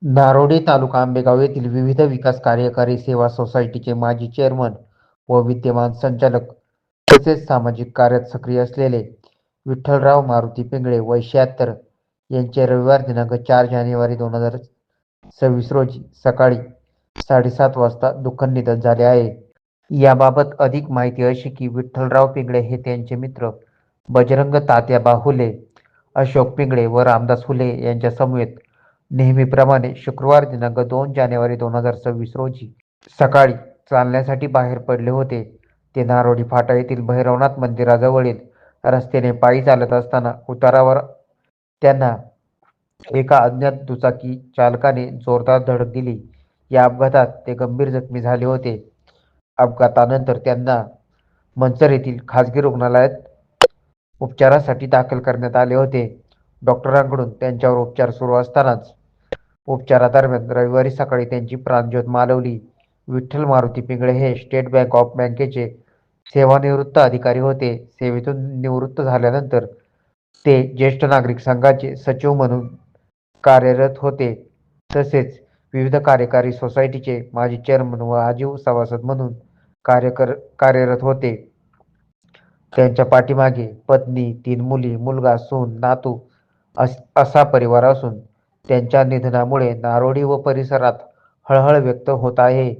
नारोडी तालुका आंबेगाव येथील विविध विकास कार्यकारी सेवा सोसायटीचे माजी चेअरमन व विद्यमान संचालक तसेच सामाजिक कार्यात सक्रिय असलेले विठ्ठलराव मारुती पिंगळे वय 76 यांचे रविवार दिनांक 4 जानेवारी 2026 रोजी सकाळी 7:30 वाजता दुःखद निधन झाले आहे. याबाबत अधिक माहिती अशी की विठ्ठलराव पिंगळे हे त्यांचे मित्र बजरंग तात्या हुले, अशोक पिंगळे व रामदास हुले यांच्या समवेत नेहमीप्रमाणे शुक्रवार दिनांक 2 जानेवारी 2026 रोजी सकाळी चालण्यासाठी बाहेर पडले होते. ते नारोडी फाटा येथील भैरवनाथ मंदिराजवळील रस्त्याने पायी चालत असताना उतारावर त्यांना एका अज्ञात दुचाकी चालकाने जोरदार धडक दिली. या अपघातात ते गंभीर जखमी झाले होते. अपघातानंतर त्यांना मंचर येथील खासगी रुग्णालयात उपचारासाठी दाखल करण्यात आले होते. डॉक्टरांकडून त्यांच्यावर उपचार सुरू असतानाच उपचारादरम्यान रविवारी सकाळी त्यांची प्राणज्योत मालवली. विठ्ठल मारुती पिंगळे हे स्टेट बँक ऑफ बँकेचे सेवानिवृत्त अधिकारी होते. सेवेतून निवृत्त झाल्यानंतर ते ज्येष्ठ नागरिक संघाचे सचिव म्हणून कार्यरत होते. तसेच विविध कार्यकारी सोसायटीचे माजी चेअरमन व आजीव सभासद म्हणून कार्यरत होते. त्यांच्या पाठीमागे पत्नी, 3 मुली, मुलगा, सून, नातू असा परिवार असून त्यांच्या निधनामुळे नारोडी व परिसरात हळहळ व्यक्त होत आहे.